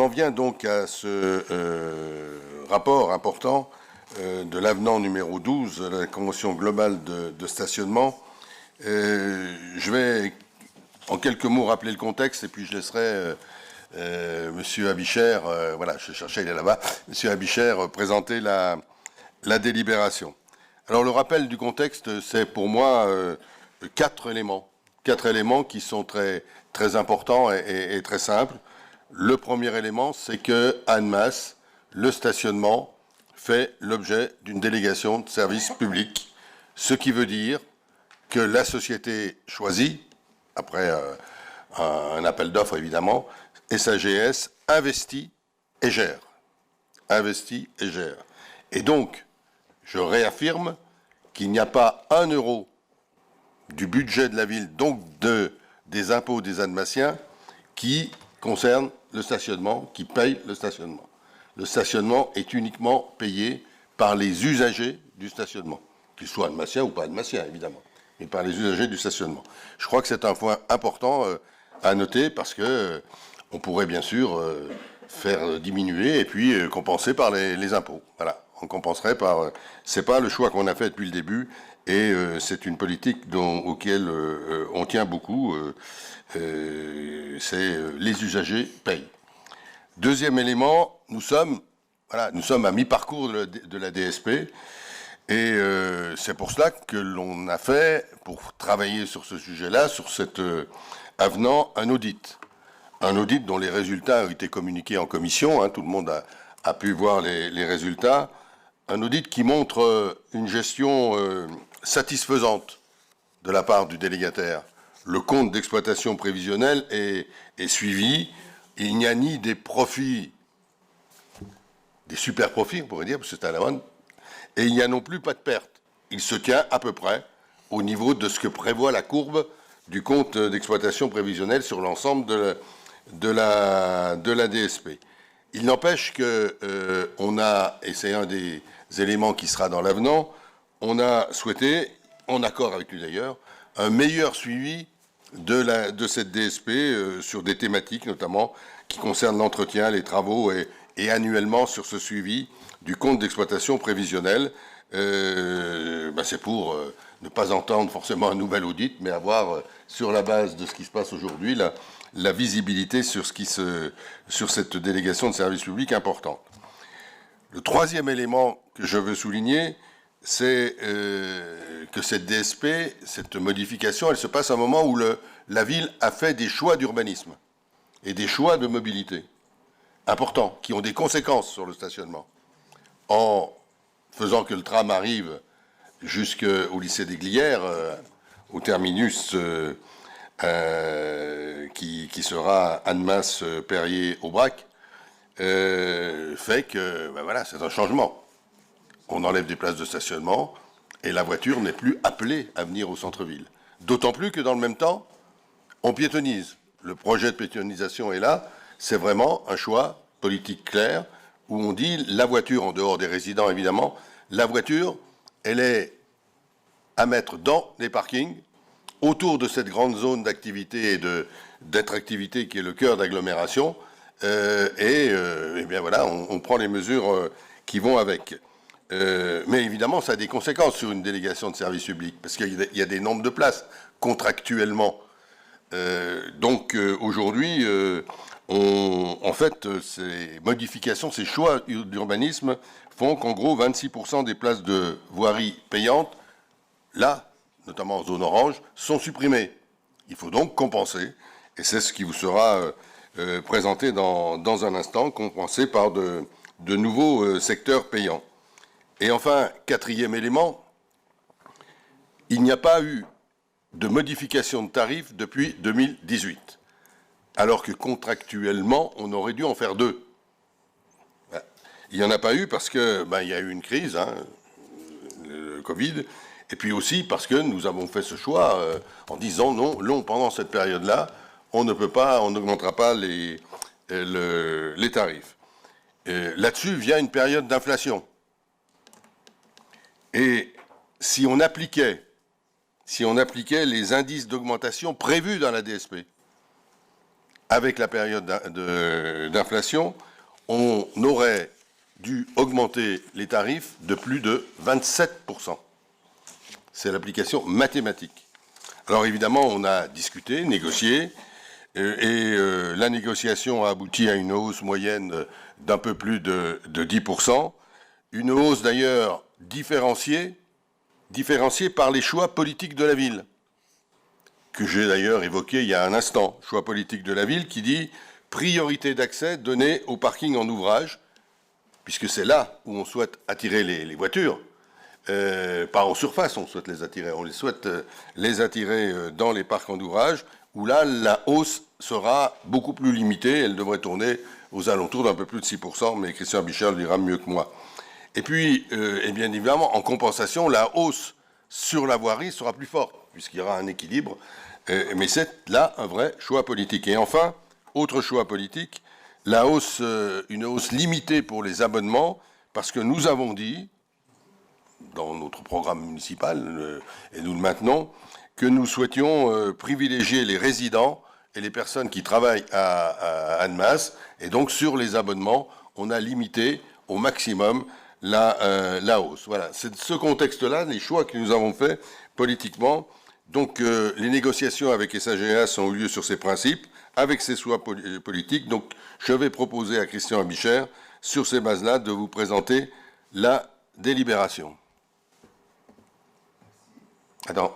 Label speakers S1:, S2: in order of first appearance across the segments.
S1: en vient donc à ce rapport important de l'avenant numéro 12 de la Convention globale de stationnement. Je vais en quelques mots rappeler le contexte et puis je laisserai Monsieur Abicher, voilà, je cherchais, il est là-bas, Monsieur Abicher présenter la délibération. Alors le rappel du contexte, c'est pour moi quatre éléments qui sont très importants et très simples. Le premier élément, c'est que Annemasse, le stationnement, fait l'objet d'une délégation de service public, ce qui veut dire que la société choisie, après un appel d'offres évidemment, SAGS investit et gère. Investit et gère. Et donc, je réaffirme qu'il n'y a pas un euro du budget de la ville, donc des impôts des Annemassiens, qui concerne le stationnement, qui paye le stationnement. Le stationnement est uniquement payé par les usagers du stationnement, qu'ils soient Annemassiens ou pas Annemassiens, évidemment, mais par les usagers du stationnement. Je crois que c'est un point important à noter parce que on pourrait bien sûr faire diminuer et puis compenser par les impôts. Voilà, on compenserait par... c'est pas le choix qu'on a fait depuis le début et c'est une politique auquel on tient beaucoup. C'est les usagers payent. Deuxième élément, nous sommes à mi-parcours de la DSP et c'est pour cela que l'on a fait, pour travailler sur ce sujet-là, sur cet avenant, un audit. Un audit dont les résultats ont été communiqués en commission, hein, tout le monde a pu voir les résultats. Un audit qui montre une gestion satisfaisante de la part du délégataire. Le compte d'exploitation prévisionnelle est suivi. Il n'y a ni des profits, des super profits, on pourrait dire, parce que c'est à la mode, et il n'y a non plus pas de perte. Il se tient à peu près au niveau de ce que prévoit la courbe du compte d'exploitation prévisionnelle sur l'ensemble de la DSP. Il n'empêche que on a, et c'est un des éléments qui sera dans l'avenant, on a souhaité, en accord avec lui d'ailleurs, un meilleur suivi de cette DSP sur des thématiques notamment qui concernent l'entretien, les travaux et annuellement sur ce suivi du compte d'exploitation prévisionnel. C'est pour ne pas entendre forcément un nouvel audit, mais avoir sur la base de ce qui se passe aujourd'hui la visibilité sur cette délégation de service public importante. Le troisième élément que je veux souligner, c'est que cette DSP, cette modification, elle se passe à un moment où la ville a fait des choix d'urbanisme et des choix de mobilité importants, qui ont des conséquences sur le stationnement. En faisant que le tram arrive jusqu'au lycée des Glières, au terminus qui sera Annemasse, Perrier, Aubrac, fait que, voilà, c'est un changement. On enlève des places de stationnement et la voiture n'est plus appelée à venir au centre-ville. D'autant plus que dans le même temps, on piétonise. Le projet de piétonisation est là. C'est vraiment un choix politique clair où on dit la voiture, en dehors des résidents évidemment, la voiture, elle est à mettre dans les parkings autour de cette grande zone d'activité et d'attractivité qui est le cœur d'agglomération. Et bien voilà, on prend les mesures qui vont avec. Mais évidemment, ça a des conséquences sur une délégation de service public, parce qu'il y a des nombres de places contractuellement. Donc aujourd'hui, en fait, ces modifications, ces choix d'urbanisme font qu'en gros, 26% des places de voirie payantes, là, notamment en zone orange, sont supprimées. Il faut donc compenser, et c'est ce qui vous sera présenté dans un instant, compensé par de nouveaux secteurs payants. Et enfin, quatrième élément, il n'y a pas eu de modification de tarifs depuis 2018, alors que contractuellement, on aurait dû en faire deux. Il n'y en a pas eu parce que il y a eu une crise, hein, le Covid, et puis aussi parce que nous avons fait ce choix en disant non, pendant cette période-là, on ne peut pas, on n'augmentera pas les tarifs. Là-dessus vient une période d'inflation. Et si on appliquait les indices d'augmentation prévus dans la DSP, avec la période d'inflation, on aurait dû augmenter les tarifs de plus de 27%. C'est l'application mathématique. Alors évidemment, on a discuté, négocié, et la négociation a abouti à une hausse moyenne d'un peu plus de 10%. Une hausse d'ailleurs différenciée par les choix politiques de la ville, que j'ai d'ailleurs évoqué il y a un instant. Choix politique de la ville qui dit priorité d'accès donnée au parking en ouvrage, puisque c'est là où on souhaite attirer les voitures, pas en surface, on souhaite les attirer, on souhaite les attirer dans les parcs en ouvrage, où là, la hausse sera beaucoup plus limitée, elle devrait tourner aux alentours d'un peu plus de 6%, mais Christian Bichard le dira mieux que moi. Et puis, et bien évidemment, en compensation, la hausse sur la voirie sera plus forte, puisqu'il y aura un équilibre, mais c'est là un vrai choix politique. Et enfin, autre choix politique, la hausse, une hausse limitée pour les abonnements, parce que nous avons dit, dans notre programme municipal, et nous le maintenons, que nous souhaitions privilégier les résidents et les personnes qui travaillent à Annemasse, et donc sur les abonnements, on a limité au maximum la hausse. Voilà, c'est ce contexte-là, les choix que nous avons faits politiquement. Donc les négociations avec SAGEAS ont eu lieu sur ces principes, avec ces choix politiques. Donc je vais proposer à Christian Abicher, sur ces bases-là, de vous présenter la délibération. Attends.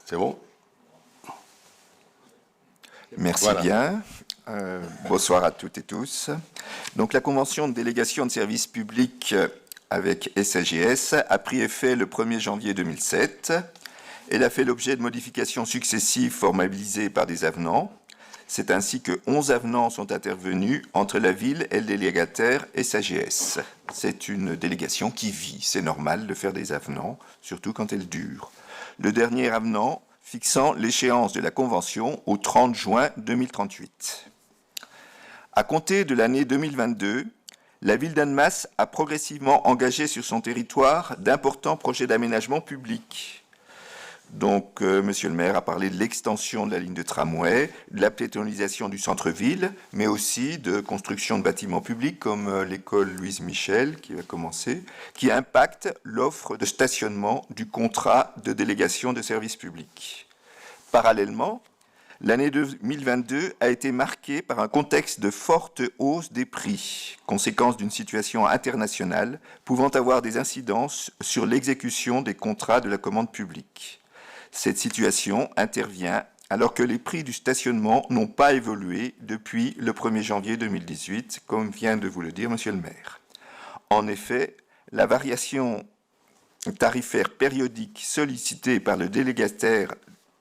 S1: C'est bon?
S2: Merci
S1: voilà.
S2: Bien. Bonsoir à toutes et tous. Donc la convention de délégation de services publics avec SAGS a pris effet le 1er janvier 2007. Elle a fait l'objet de modifications successives formalisées par des avenants. C'est ainsi que 11 avenants sont intervenus entre la ville et le délégataire SAGS. C'est une délégation qui vit, c'est normal de faire des avenants, surtout quand elle dure. Le dernier avenant fixant l'échéance de la convention au 30 juin 2038. À compter de l'année 2022, la ville d'Annemasse a progressivement engagé sur son territoire d'importants projets d'aménagement public. Donc, Monsieur le maire a parlé de l'extension de la ligne de tramway, de la piétonisation du centre-ville, mais aussi de construction de bâtiments publics comme l'école Louise Michel, qui va commencer, qui impacte l'offre de stationnement du contrat de délégation de services publics. Parallèlement, l'année 2022 a été marquée par un contexte de forte hausse des prix, conséquence d'une situation internationale pouvant avoir des incidences sur l'exécution des contrats de la commande publique. Cette situation intervient alors que les prix du stationnement n'ont pas évolué depuis le 1er janvier 2018, comme vient de vous le dire Monsieur le maire. En effet, la variation tarifaire périodique sollicitée par le délégataire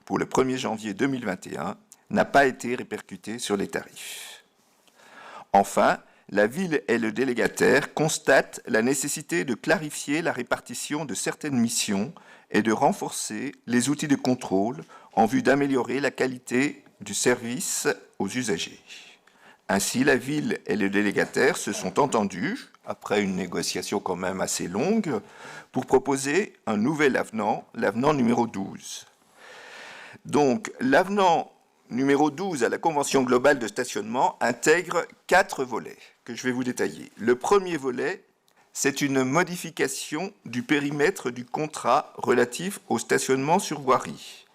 S2: pour le 1er janvier 2021 n'a pas été répercutée sur les tarifs. Enfin, la ville et le délégataire constatent la nécessité de clarifier la répartition de certaines missions et de renforcer les outils de contrôle en vue d'améliorer la qualité du service aux usagers. Ainsi, la ville et le délégataire se sont entendus, après une négociation quand même assez longue, pour proposer un nouvel avenant, l'avenant numéro 12. Donc, l'avenant numéro 12 à la Convention globale de stationnement intègre 4 volets que je vais vous détailler. Le premier volet, c'est une modification du périmètre du contrat relatif au stationnement sur voirie.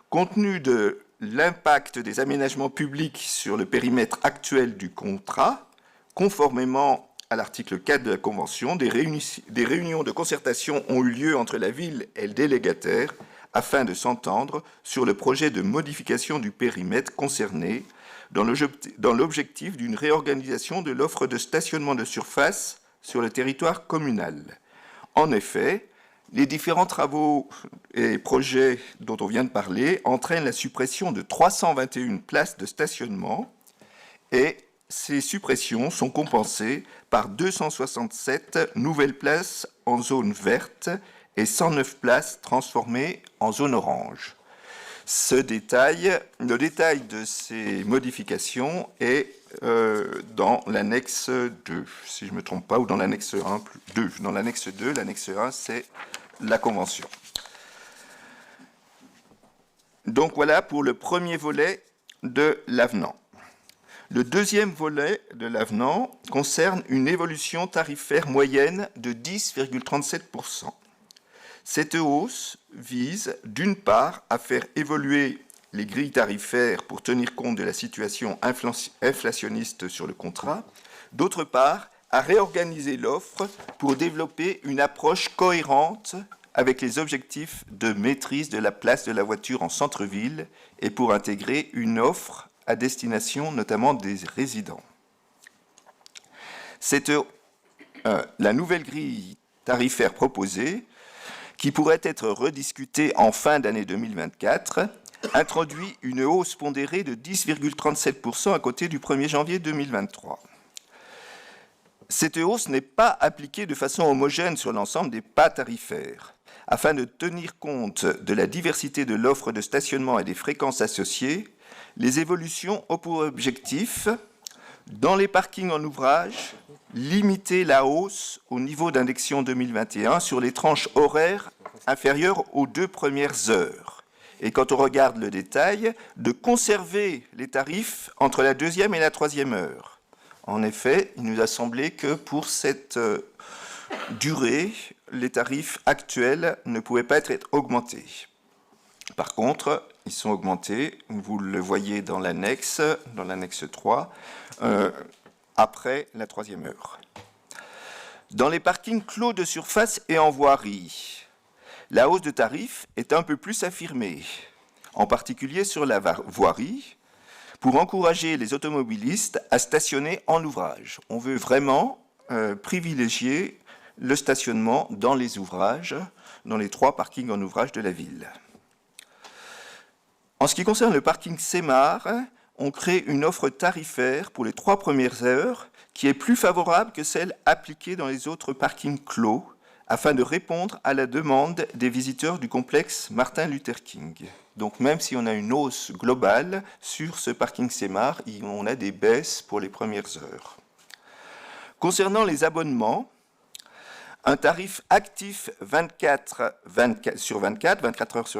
S2: Compte tenu de l'impact des aménagements publics sur le périmètre actuel du contrat, conformément à l'article 4 de la Convention, des réunions de concertation ont eu lieu entre la ville et le délégataire afin de s'entendre sur le projet de modification du périmètre concerné dans l'objectif d'une réorganisation de l'offre de stationnement de surface sur le territoire communal. En effet, les différents travaux et projets dont on vient de parler entraînent la suppression de 321 places de stationnement et ces suppressions sont compensées par 267 nouvelles places en zone verte et 109 places transformées en zone orange. Le détail de ces modifications est dans l'annexe 2, si je ne me trompe pas, ou dans l'annexe 1, 2. Dans l'annexe 2, l'annexe 1, c'est la Convention. Donc voilà pour le premier volet de l'avenant. Le deuxième volet de l'avenant concerne une évolution tarifaire moyenne de 10,37%. Cette hausse vise, d'une part, à faire évoluer les grilles tarifaires pour tenir compte de la situation inflationniste sur le contrat, d'autre part, à réorganiser l'offre pour développer une approche cohérente avec les objectifs de maîtrise de la place de la voiture en centre-ville et pour intégrer une offre à destination notamment des résidents. La nouvelle grille tarifaire proposée, qui pourrait être rediscutée en fin d'année 2024, introduit une hausse pondérée de 10,37% à côté du 1er janvier 2023. Cette hausse n'est pas appliquée de façon homogène sur l'ensemble des pas tarifaires. Afin de tenir compte de la diversité de l'offre de stationnement et des fréquences associées, les évolutions ont pour objectif, dans les parkings en ouvrage, limiter la hausse au niveau d'indexion 2021 sur les tranches horaires inférieures aux 2 premières heures. Et quand on regarde le détail, de conserver les tarifs entre la 2e et la 3e heure. En effet, il nous a semblé que pour cette durée, les tarifs actuels ne pouvaient pas être augmentés. Par contre, ils sont augmentés, vous le voyez dans l'annexe 3, après la 3e heure. Dans les parkings clos de surface et en voirie, la hausse de tarifs est un peu plus affirmée, en particulier sur la voirie, pour encourager les automobilistes à stationner en ouvrage. On veut vraiment privilégier le stationnement dans les ouvrages, dans les 3 parkings en ouvrage de la ville. En ce qui concerne le parking Semar, on crée une offre tarifaire pour les 3 premières heures qui est plus favorable que celle appliquée dans les autres parkings clos, afin de répondre à la demande des visiteurs du complexe Martin Luther King. Donc même si on a une hausse globale sur ce parking Semar, on a des baisses pour les premières heures. Concernant les abonnements, un tarif actif 24 heures sur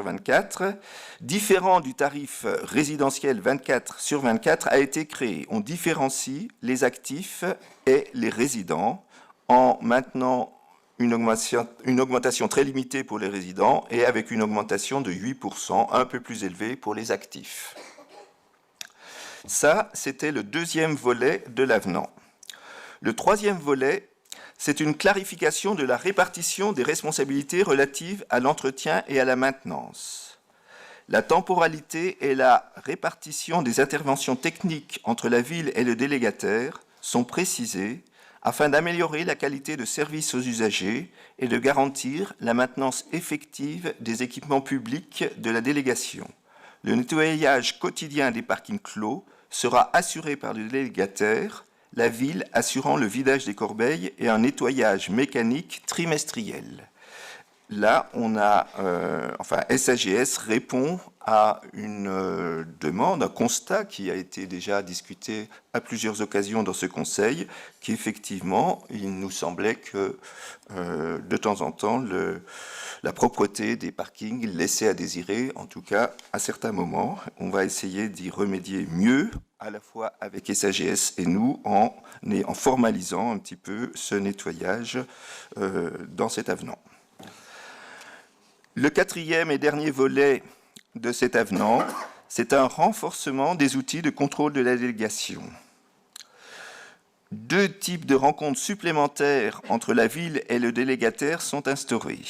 S2: 24, différent du tarif résidentiel 24 sur 24, a été créé. On différencie les actifs et les résidents en maintenant une augmentation très limitée pour les résidents et avec une augmentation de 8%, un peu plus élevée pour les actifs. Ça, c'était le deuxième volet de l'avenant. Le troisième volet, c'est une clarification de la répartition des responsabilités relatives à l'entretien et à la maintenance. La temporalité et la répartition des interventions techniques entre la ville et le délégataire sont précisées afin d'améliorer la qualité de service aux usagers et de garantir la maintenance effective des équipements publics de la délégation. Le nettoyage quotidien des parkings clos sera assuré par le délégataire, la ville assurant le vidage des corbeilles et un nettoyage mécanique trimestriel. Là, on a, SAGS répond à une demande, un constat qui a été déjà discuté à plusieurs occasions dans ce Conseil, qu'effectivement, il nous semblait que de temps en temps, la propreté des parkings laissait à désirer, en tout cas à certains moments. On va essayer d'y remédier mieux, à la fois avec SAGS et nous, en formalisant un petit peu ce nettoyage dans cet avenant. Le quatrième et dernier volet de cet avenant, c'est un renforcement des outils de contrôle de la délégation. 2 types de rencontres supplémentaires entre la ville et le délégataire sont instaurés.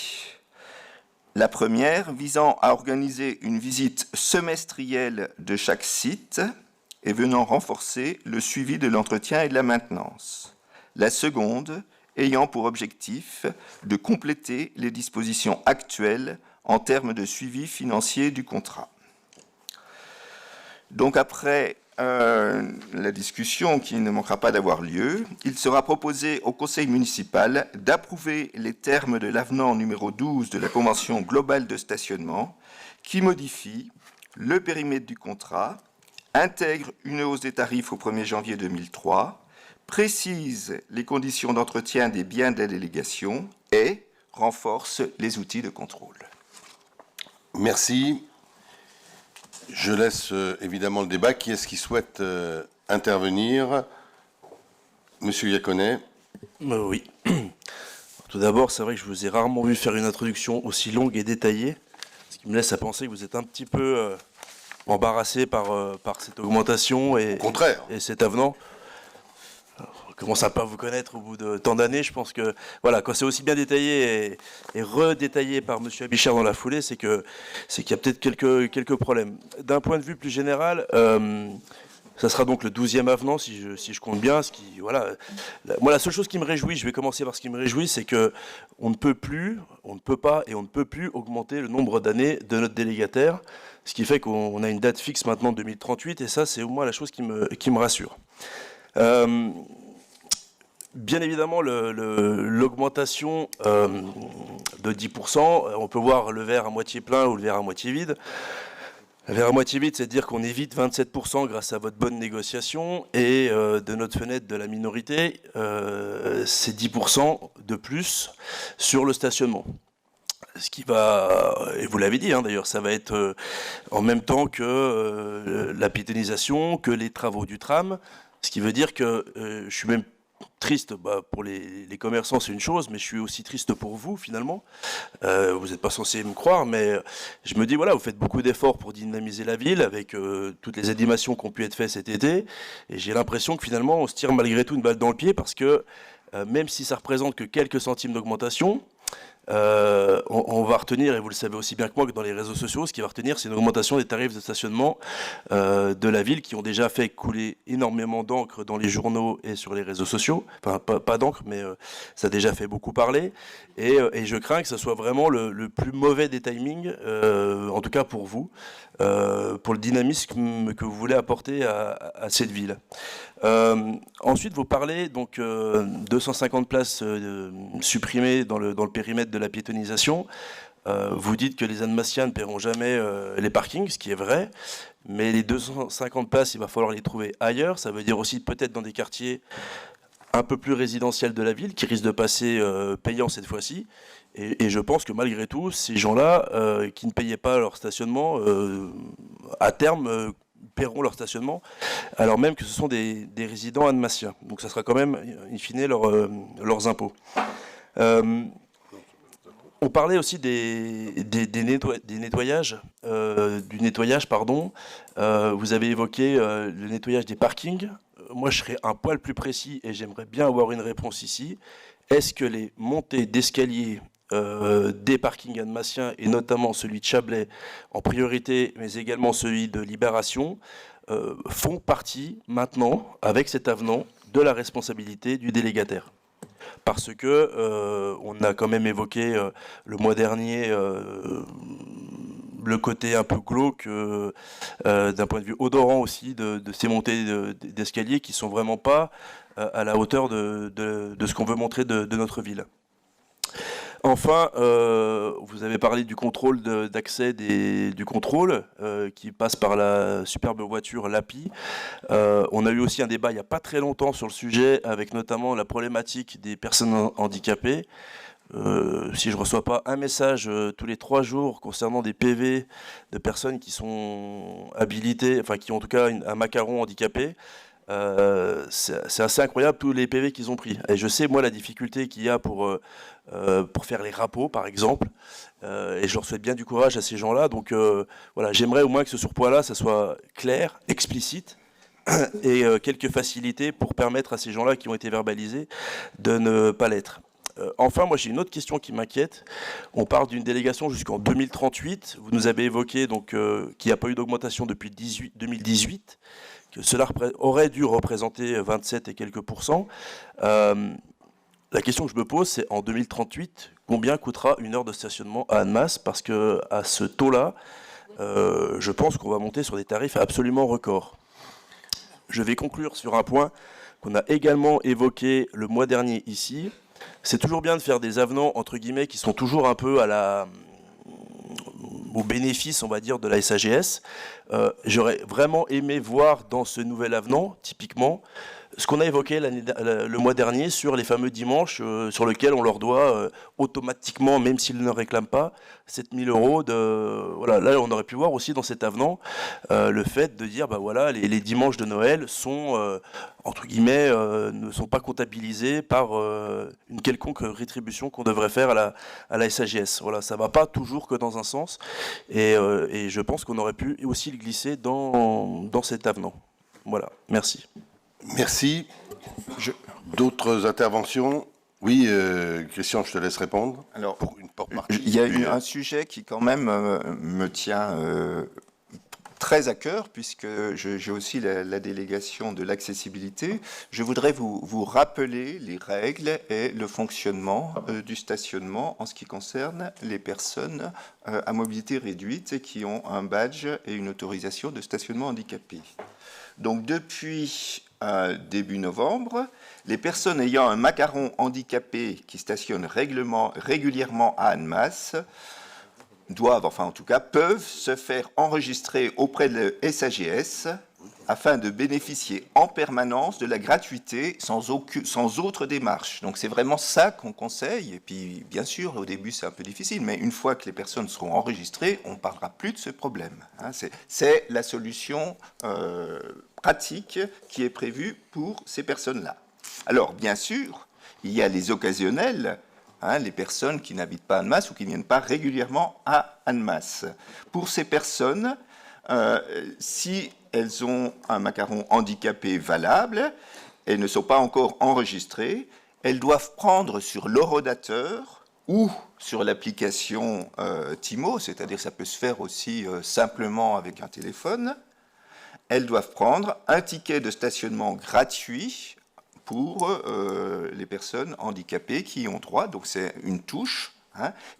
S2: La première visant à organiser une visite semestrielle de chaque site et venant renforcer le suivi de l'entretien et de la maintenance. La seconde ayant pour objectif de compléter les dispositions actuelles en termes de suivi financier du contrat. Donc après la discussion qui ne manquera pas d'avoir lieu, il sera proposé au Conseil municipal d'approuver les termes de l'avenant numéro 12 de la Convention globale de stationnement qui modifie le périmètre du contrat, intègre une hausse des tarifs au 1er janvier 2003, précise les conditions d'entretien des biens de la délégation et renforce les outils de contrôle.
S1: Merci. Je laisse évidemment le débat. Qui est-ce qui souhaite intervenir? Monsieur Iaconet.
S3: Oui. Tout d'abord, c'est vrai que je vous ai rarement vu faire une introduction aussi longue et détaillée, ce qui me laisse à penser que vous êtes un petit peu embarrassé par cette augmentation et,
S1: Au contraire.
S3: et cet avenant. On commence à pas vous connaître au bout de tant d'années. Je pense que voilà, quand c'est aussi bien détaillé et redétaillé par M. Abichard dans la foulée, c'est qu'il y a peut-être quelques problèmes. D'un point de vue plus général, ça sera donc le 12e avenant, si je compte bien. Voilà. Moi, la seule chose qui me réjouit, je vais commencer par ce qui me réjouit, c'est que on ne peut pas augmenter le nombre d'années de notre délégataire, ce qui fait qu'on a une date fixe maintenant de 2038, et ça, c'est au moins la chose qui me rassure. Bien évidemment, l'augmentation de 10%, on peut voir le verre à moitié plein ou le verre à moitié vide. Le verre à moitié vide, c'est de dire qu'on évite 27% grâce à votre bonne négociation, et de notre fenêtre de la minorité, c'est 10% de plus sur le stationnement. Ce qui va, et vous l'avez dit d'ailleurs, ça va être en même temps que la piétonisation, que les travaux du tram, ce qui veut dire que je suis même triste, pour les commerçants c'est une chose, mais je suis aussi triste pour vous finalement. Vous n'êtes pas censé me croire, mais je me dis voilà, vous faites beaucoup d'efforts pour dynamiser la ville avec toutes les animations qui ont pu être faites cet été, et j'ai l'impression que finalement on se tire malgré tout une balle dans le pied, parce que même si ça représente que quelques centimes d'augmentation, on va retenir, et vous le savez aussi bien que moi, que dans les réseaux sociaux, ce qui va retenir, c'est une augmentation des tarifs de stationnement de la ville, qui ont déjà fait couler énormément d'encre dans les journaux et sur les réseaux sociaux. Enfin, pas d'encre, mais ça a déjà fait beaucoup parler. Et je crains que ce soit vraiment le plus mauvais des timings, en tout cas pour vous, pour le dynamisme que vous voulez apporter à cette ville. Ensuite, vous parlez donc 250 places supprimées dans le périmètre de la piétonisation. Vous dites que les Annemassiens ne paieront jamais les parkings, ce qui est vrai, mais les 250 places, il va falloir les trouver ailleurs. Ça veut dire aussi peut-être dans des quartiers un peu plus résidentiels de la ville, qui risquent de passer payants cette fois-ci. Et je pense que malgré tout, ces gens-là qui ne payaient pas leur stationnement, à terme, paieront leur stationnement, alors même que ce sont des résidents annemassiens. Donc ça sera quand même, in fine, leurs impôts. On parlait aussi du nettoyage. Vous avez évoqué le nettoyage des parkings. Moi, je serais un poil plus précis et j'aimerais bien avoir une réponse ici. Est-ce que les montées d'escalier des parkings annemassiens, et notamment celui de Chablais en priorité, mais également celui de Libération, font partie maintenant, avec cet avenant, de la responsabilité du délégataire? Parce que on a quand même évoqué le mois dernier le côté un peu glauque d'un point de vue odorant aussi de ces montées d'escalier qui sont vraiment pas à la hauteur de ce qu'on veut montrer de notre ville. Enfin, vous avez parlé du contrôle d'accès du contrôle qui passe par la superbe voiture Lapi. On a eu aussi un débat il n'y a pas très longtemps sur le sujet, avec notamment la problématique des personnes handicapées. Si je ne reçois pas un message tous les 3 jours concernant des PV de personnes qui sont habilitées, enfin qui ont en tout cas un macaron handicapé, c'est assez incroyable tous les PV qu'ils ont pris. Et je sais, moi, la difficulté qu'il y a pour faire les rapports, par exemple, et je leur souhaite bien du courage à ces gens-là. Donc voilà, j'aimerais au moins que ce surpoids-là, ça soit clair, explicite, et quelques facilités pour permettre à ces gens-là qui ont été verbalisés de ne pas l'être. Enfin, moi j'ai une autre question qui m'inquiète. On parle d'une délégation jusqu'en 2038. Vous nous avez évoqué donc qu'il n'y a pas eu d'augmentation depuis 2018, que cela aurait dû représenter 27 et quelques pourcents. La question que je me pose, c'est en 2038, combien coûtera une heure de stationnement à Annemasse? Parce que à ce taux-là, je pense qu'on va monter sur des tarifs absolument records. Je vais conclure sur un point qu'on a également évoqué le mois dernier ici. C'est toujours bien de faire des avenants, entre guillemets, qui sont toujours un peu au bénéfice, on va dire, de la SAGS. J'aurais vraiment aimé voir dans ce nouvel avenant, typiquement, ce qu'on a évoqué le mois dernier sur les fameux dimanches sur lesquels on leur doit automatiquement, même s'ils ne réclament pas, 7 000 euros voilà, là, on aurait pu voir aussi dans cet avenant le fait de dire, bah voilà, les dimanches de Noël sont, entre guillemets, ne sont pas comptabilisés par une quelconque rétribution qu'on devrait faire à la SAGS. Voilà, ça ne va pas toujours que dans un sens. Et je pense qu'on aurait pu aussi le glisser dans cet avenant. Voilà, merci.
S1: Merci. D'autres interventions? Oui, Christian, je te laisse répondre.
S2: Alors,
S1: pour une partie.
S2: Il y a un sujet qui quand même me tient très à cœur, puisque j'ai aussi la délégation de l'accessibilité. Je voudrais vous rappeler les règles et le fonctionnement du stationnement en ce qui concerne les personnes à mobilité réduite et qui ont un badge et une autorisation de stationnement handicapé. Donc depuis début novembre, les personnes ayant un macaron handicapé qui stationnent régulièrement à Annemasse doivent, enfin en tout cas, peuvent se faire enregistrer auprès de SAGS afin de bénéficier en permanence de la gratuité sans autre démarche. Donc c'est vraiment ça qu'on conseille. Et puis bien sûr, au début c'est un peu difficile, mais une fois que les personnes seront enregistrées, on ne parlera plus de ce problème. Hein, c'est la solution pratique qui est prévue pour ces personnes-là. Alors bien sûr, il y a les occasionnels, les personnes qui n'habitent pas à Annemasse ou qui ne viennent pas régulièrement à Annemasse. Pour ces personnes, si elles ont un macaron handicapé valable, elles ne sont pas encore enregistrées, elles doivent prendre sur l'horodateur ou sur l'application Timo, c'est-à-dire ça peut se faire aussi simplement avec un téléphone, elles doivent prendre un ticket de stationnement gratuit pour les personnes handicapées qui y ont droit, donc c'est une touche,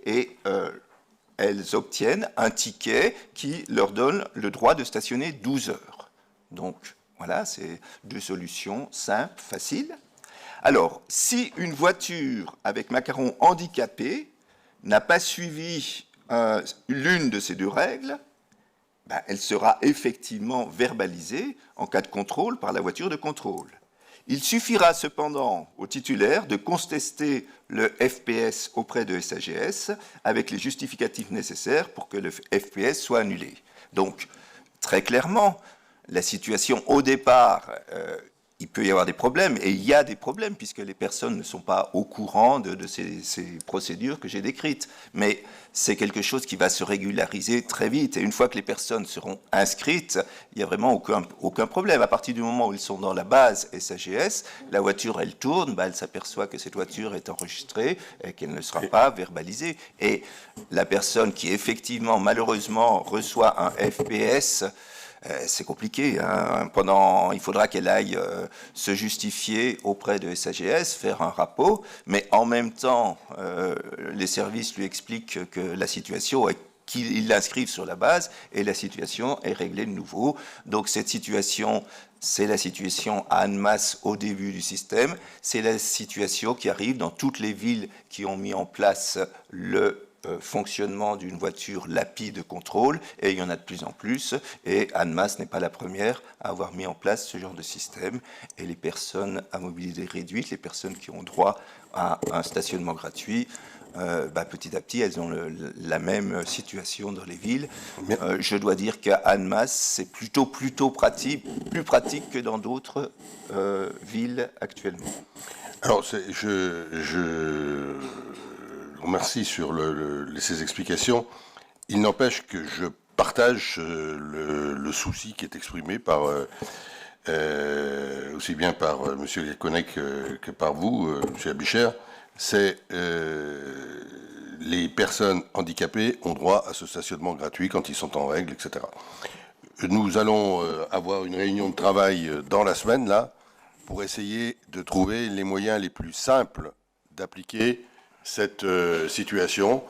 S2: et elles obtiennent un ticket qui leur donne le droit de stationner 12 heures. Donc voilà, c'est deux solutions simples, faciles. Alors, si une voiture avec macaron handicapé n'a pas suivi l'une de ces deux règles, elle sera effectivement verbalisée en cas de contrôle par la voiture de contrôle. Il suffira cependant au titulaire de contester le FPS auprès de SAGS avec les justificatifs nécessaires pour que le FPS soit annulé. Donc, très clairement, la situation au départ, il peut y avoir des problèmes, et il y a des problèmes puisque les personnes ne sont pas au courant de ces procédures que j'ai décrites. Mais c'est quelque chose qui va se régulariser très vite. Et une fois que les personnes seront inscrites, il n'y a vraiment aucun problème. À partir du moment où ils sont dans la base SAGS, la voiture, elle tourne, elle s'aperçoit que cette voiture est enregistrée et qu'elle ne sera pas verbalisée. Et la personne qui, effectivement, malheureusement, reçoit un FPS, c'est compliqué. Il faudra qu'elle aille se justifier auprès de SAGS, faire un rapport, mais en même temps, les services lui expliquent que la situation est qu'ils l'inscrivent sur la base et la situation est réglée de nouveau. Donc cette situation, c'est la situation à Annemasse au début du système, c'est la situation qui arrive dans toutes les villes qui ont mis en place le fonctionnement d'une voiture LAPI de contrôle, et il y en a de plus en plus, et Annemasse n'est pas la première à avoir mis en place ce genre de système, et les personnes à mobilité réduite, les personnes qui ont droit à un stationnement gratuit, petit à petit, elles ont la même situation dans les villes. Je dois dire qu'à Annemasse, c'est plutôt pratique, plus pratique que dans d'autres villes actuellement.
S1: Alors, je remercie sur ces explications. Il n'empêche que je partage le souci qui est exprimé par aussi bien par M. Yaconec que par vous, M. Abicher. C'est les personnes handicapées ont droit à ce stationnement gratuit quand ils sont en règle, etc. Nous allons avoir une réunion de travail dans la semaine, là, pour essayer de trouver les moyens les plus simples d'appliquer cette situation,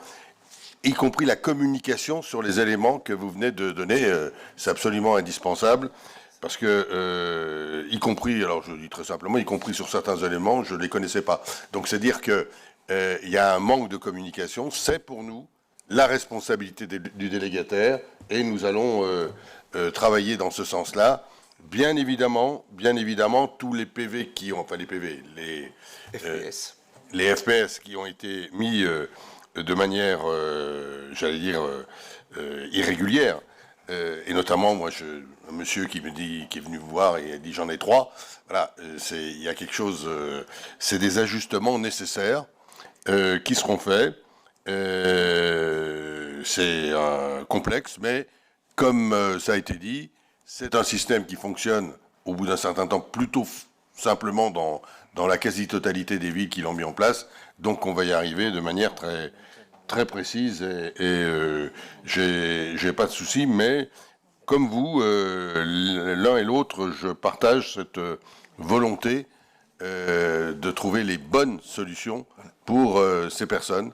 S1: y compris la communication sur les éléments que vous venez de donner. C'est absolument indispensable, parce que, y compris, alors je dis très simplement, y compris sur certains éléments, je ne les connaissais pas. Donc c'est dire qu'il y a un manque de communication. C'est pour nous la responsabilité du délégataire, et nous allons travailler dans ce sens-là. bien évidemment, tous les PV qui ont, enfin les PV,
S2: FPS.
S1: Les FPS qui ont été mis de manière, j'allais dire, irrégulière, et notamment, moi, un monsieur qui est venu me voir et a dit j'en ai 3. Voilà, il y a quelque chose, c'est des ajustements nécessaires qui seront faits. C'est complexe, mais comme ça a été dit, c'est un système qui fonctionne au bout d'un certain temps plutôt simplement dans la quasi-totalité des villes qui l'ont mis en place. Donc on va y arriver de manière très, très précise et j'ai pas de souci, mais comme vous, l'un et l'autre, je partage cette volonté de trouver les bonnes solutions pour ces personnes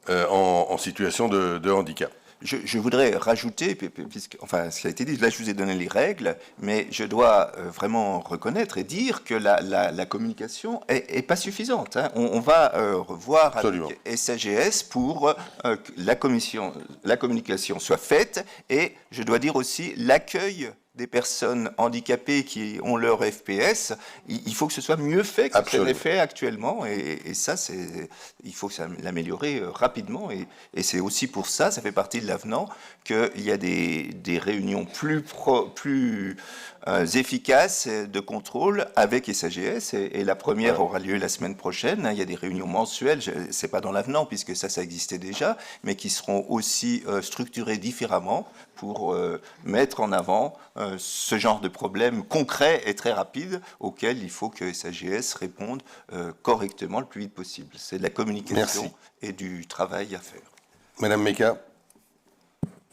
S1: en situation de handicap.
S2: Je voudrais rajouter, puisque, enfin, ce qui a été dit, là je vous ai donné les règles, mais je dois vraiment reconnaître et dire que la communication est pas suffisante. Hein. On va revoir
S1: Absolument.
S2: avec SAGS pour que la communication soit faite, et je dois dire aussi l'accueil des personnes handicapées qui ont leur FPS, il faut que ce soit mieux fait que ce
S1: Absolument.
S2: n'est fait actuellement, et ça, il faut l'améliorer rapidement, et c'est aussi pour ça, ça fait partie de l'avenant, qu'il y a des réunions plus efficaces de contrôle avec SAGS, et la première aura lieu la semaine prochaine. Il y a des réunions mensuelles, c'est pas dans l'avenant puisque ça existait déjà, mais qui seront aussi structurées différemment pour mettre en avant ce genre de problème concret et très rapide auquel il faut que SAGS réponde correctement le plus vite possible. C'est de la communication
S1: Merci.
S2: et du travail à faire.
S1: Madame Meka.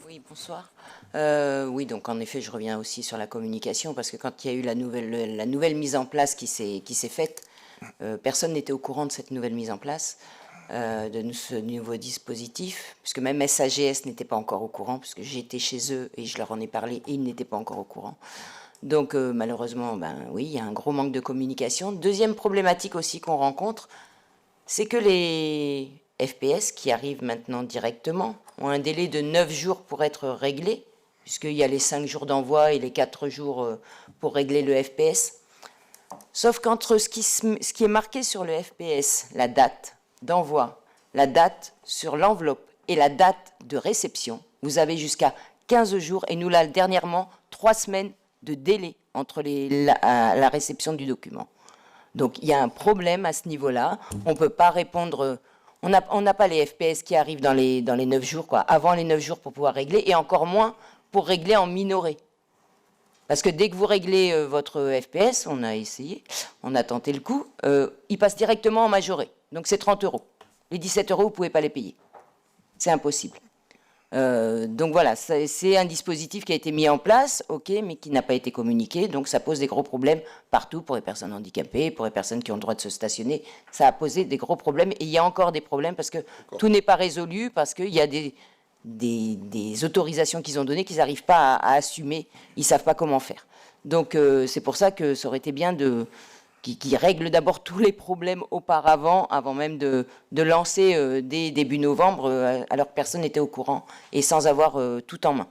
S4: Oui, bonsoir. Oui, donc en effet, je reviens aussi sur la communication, parce que quand il y a eu la nouvelle mise en place qui s'est faite, personne n'était au courant de cette nouvelle mise en place, de ce nouveau dispositif, puisque même SAGS n'était pas encore au courant, puisque j'étais chez eux et je leur en ai parlé, et ils n'étaient pas encore au courant. Donc malheureusement, oui, il y a un gros manque de communication. Deuxième problématique aussi qu'on rencontre, c'est que les FPS qui arrivent maintenant directement ont un délai de 9 jours pour être réglés, puisqu'il y a les 5 jours d'envoi et les 4 jours pour régler le FPS. Sauf qu'entre ce qui est marqué sur le FPS, la date d'envoi, la date sur l'enveloppe et la date de réception, vous avez jusqu'à 15 jours, et nous là, dernièrement, 3 semaines de délai entre la réception du document. Donc il y a un problème à ce niveau-là. On ne peut pas répondre... On n'a pas les FPS qui arrivent dans les 9 jours, quoi, avant les 9 jours pour pouvoir régler, et encore moins pour régler en minoré. Parce que dès que vous réglez votre FPS, on a essayé, on a tenté le coup, il passe directement en majoré. Donc c'est 30 €. Les 17 €, vous ne pouvez pas les payer. C'est impossible. Donc voilà, c'est un dispositif qui a été mis en place, ok, mais qui n'a pas été communiqué, donc ça pose des gros problèmes partout pour les personnes handicapées, pour les personnes qui ont le droit de se stationner. Ça a posé des gros problèmes, et il y a encore des problèmes parce que tout n'est pas résolu, parce qu'il y a des autorisations qu'ils ont données qu'ils n'arrivent pas à assumer, ils ne savent pas comment faire. Donc c'est pour ça que ça aurait été bien qui règle d'abord tous les problèmes auparavant, avant même de lancer dès début novembre, alors que personne n'était au courant et sans avoir tout en main.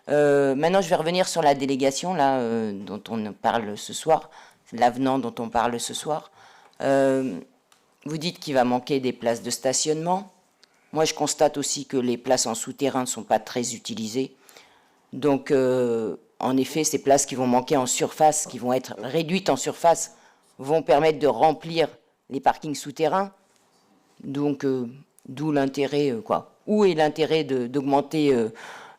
S4: Maintenant, je vais revenir sur la délégation là, dont on parle ce soir, l'avenant dont on parle ce soir. Vous dites qu'il va manquer des places de stationnement. Moi, je constate aussi que les places en souterrain ne sont pas très utilisées. Donc, en effet, ces places qui vont manquer en surface, qui vont être réduites en surface, vont permettre de remplir les parkings souterrains. Donc, d'où l'intérêt, quoi. Où est l'intérêt d'augmenter,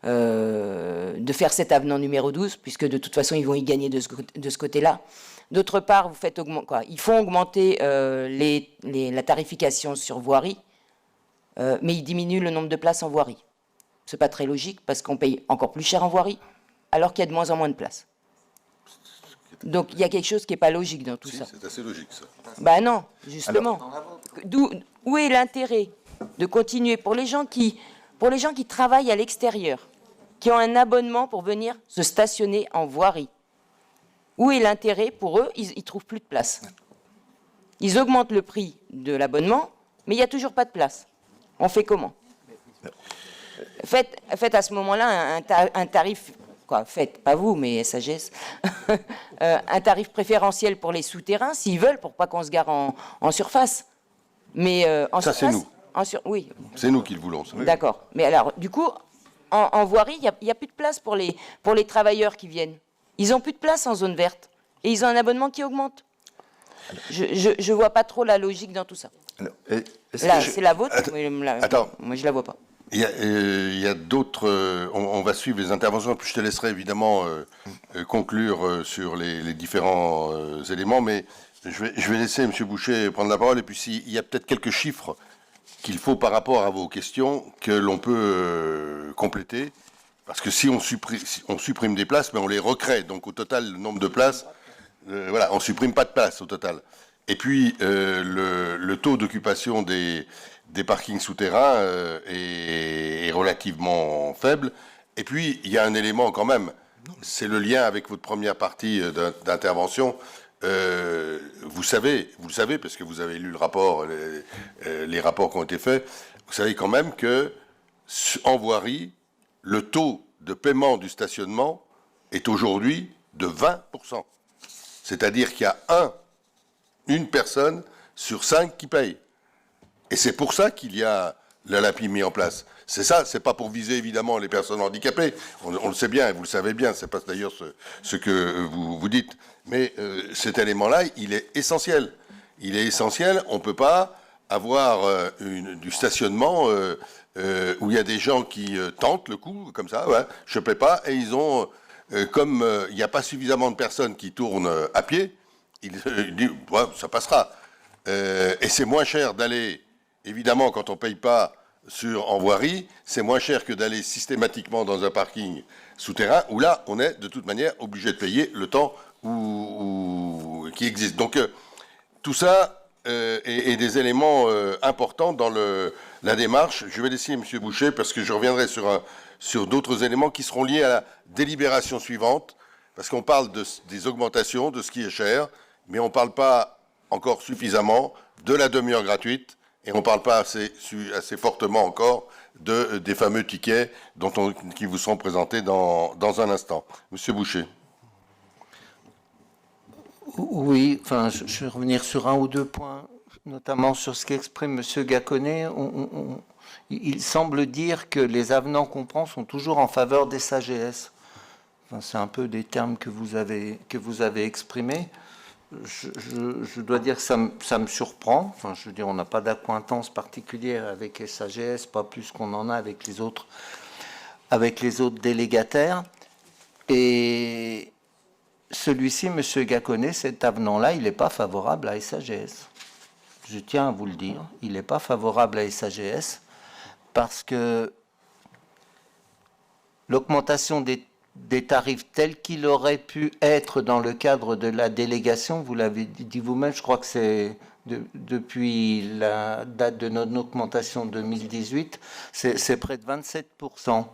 S4: de faire cet avenant numéro 12, puisque de toute façon, ils vont y gagner de ce côté-là. D'autre part, vous faites ils font augmenter la tarification sur voirie, mais ils diminuent le nombre de places en voirie. C'est pas très logique, parce qu'on paye encore plus cher en voirie, alors qu'il y a de moins en moins de places. Donc il y a quelque chose qui n'est pas logique dans tout ça.
S1: C'est assez logique, ça.
S4: Ben non, justement. Où est l'intérêt de continuer pour les gens qui travaillent à l'extérieur, qui ont un abonnement pour venir se stationner en voirie? Où est l'intérêt pour eux? Ils ne trouvent plus de place. Ils augmentent le prix de l'abonnement, mais il n'y a toujours pas de place. On fait comment? Faites à ce moment-là un tarif quoi, faites, pas vous, mais SAGS, un tarif préférentiel pour les souterrains, s'ils veulent, pour pas qu'on se gare en surface. Mais en
S1: Ça, c'est
S4: surface,
S1: nous.
S4: oui.
S1: C'est nous qui le voulons. Ça.
S4: D'accord. Mais alors, du coup, en voirie, il n'y a plus de place pour les travailleurs qui viennent. Ils n'ont plus de place en zone verte. Et ils ont un abonnement qui augmente. Je ne vois pas trop la logique dans tout ça.
S2: Alors,
S4: Là, c'est la vôtre,
S1: Attends.
S4: moi je la vois pas.
S1: Il y a d'autres... on va suivre les interventions, puis je te laisserai évidemment conclure sur les différents éléments, mais je vais laisser M. Boucher prendre la parole, et puis s'il y a peut-être quelques chiffres qu'il faut par rapport à vos questions que l'on peut compléter, parce que si on supprime des places, mais on les recrée, donc au total, le nombre de places, voilà, on ne supprime pas de places au total. Et puis, le taux d'occupation des parkings souterrains est relativement faible. Et puis, il y a un élément quand même, c'est le lien avec votre première partie d'intervention. Vous le savez, parce que vous avez lu le rapport, les rapports qui ont été faits, vous savez quand même que, en voirie, le taux de paiement du stationnement est aujourd'hui de 20%. C'est-à-dire qu'il y a une personne sur 5 qui paye. Et c'est pour ça qu'il y a l'ALAPI mis en place. C'est ça, c'est pas pour viser évidemment les personnes handicapées. On le sait bien, et vous le savez bien, c'est pas d'ailleurs ce que vous dites. Mais cet élément-là, il est essentiel. Il est essentiel, on ne peut pas avoir du stationnement où il y a des gens qui tentent le coup, comme ça, ouais, je ne paie pas, et ils ont, comme il n'y a pas suffisamment de personnes qui tournent à pied, ils disent, ouais, ça passera. Et c'est moins cher d'aller, évidemment, quand on ne paye pas en voirie, c'est moins cher que d'aller systématiquement dans un parking souterrain, où là, on est de toute manière obligé de payer le temps qui existe. Donc, tout ça est des éléments importants dans la démarche. Je vais laisser M. Boucher, parce que je reviendrai sur d'autres éléments qui seront liés à la délibération suivante, parce qu'on parle des augmentations, de ce qui est cher, mais on ne parle pas encore suffisamment de la demi-heure gratuite, et on ne parle pas assez fortement encore des fameux tickets qui vous seront présentés dans un instant. Monsieur Boucher.
S5: Oui, enfin, je vais revenir sur un ou deux points, notamment sur ce qu'exprime M. Gaconnet. Il semble dire que les avenants qu'on prend sont toujours en faveur des SAGS. Enfin, c'est un peu des termes que vous avez exprimés. Je dois dire que ça me surprend. Enfin, je veux dire, on n'a pas d'accointance particulière avec SAGS, pas plus qu'on en a avec les autres délégataires. Et celui-ci, M. Gaconnet, cet avenant-là, il n'est pas favorable à SAGS. Je tiens à vous le dire. Il n'est pas favorable à SAGS parce que l'augmentation des tarifs tels qu'il aurait pu être dans le cadre de la délégation, vous l'avez dit vous-même, je crois que c'est depuis la date de notre augmentation 2018, c'est près de 27%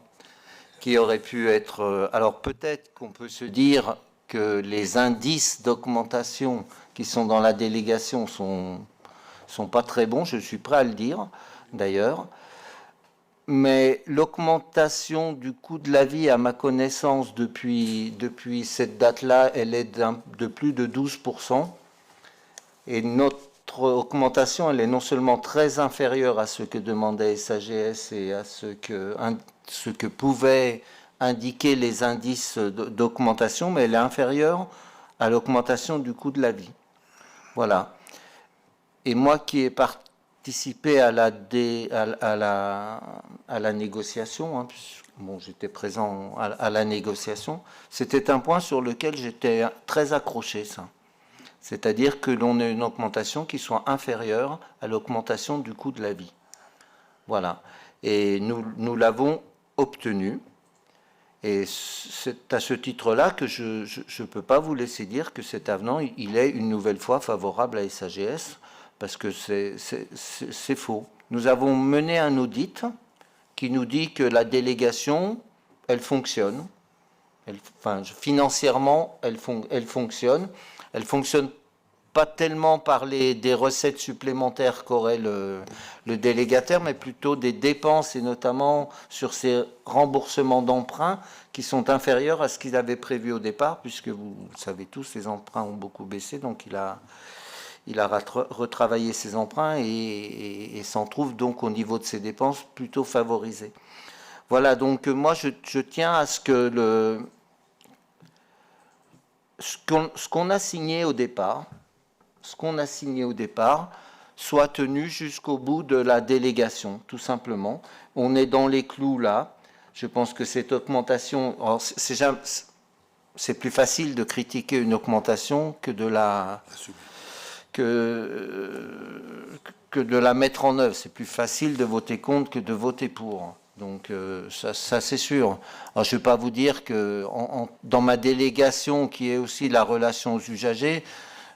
S5: qui aurait pu être... Alors peut-être qu'on peut se dire que les indices d'augmentation qui sont dans la délégation sont pas très bons, je suis prêt à le dire d'ailleurs. Mais l'augmentation du coût de la vie, à ma connaissance, depuis cette date-là, elle est de plus de 12%. Et notre augmentation, elle est non seulement très inférieure à ce que demandait SAGS et à ce que pouvaient indiquer les indices d'augmentation, mais elle est inférieure à l'augmentation du coût de la vie. Voilà. Et moi qui ai participé à la négociation, hein, bon, j'étais présent à la négociation, c'était un point sur lequel j'étais très accroché, ça. C'est-à-dire que l'on ait une augmentation qui soit inférieure à l'augmentation du coût de la vie. Voilà. Et nous l'avons obtenu. Et c'est à ce titre-là que je ne peux pas vous laisser dire que cet avenant, il est une nouvelle fois favorable à SAGS, parce que c'est faux. Nous avons mené un audit qui nous dit que la délégation, elle fonctionne. Financièrement, elle fonctionne. Elle fonctionne pas tellement parler des recettes supplémentaires qu'aurait le délégataire, mais plutôt des dépenses, et notamment sur ces remboursements d'emprunts qui sont inférieurs à ce qu'il avait prévu au départ, puisque vous le savez tous, les emprunts ont beaucoup baissé, donc il a retravaillé ses emprunts et s'en trouve donc au niveau de ses dépenses plutôt favorisé. Voilà, donc moi je tiens à ce que ce qu'on a signé au départ, soit tenu jusqu'au bout de la délégation, tout simplement. On est dans les clous là. Je pense que cette augmentation, c'est plus facile de critiquer une augmentation que de la mettre en œuvre. C'est plus facile de voter contre que de voter pour. Donc ça c'est sûr. Alors, je ne vais pas vous dire que dans ma délégation, qui est aussi la relation aux usagers,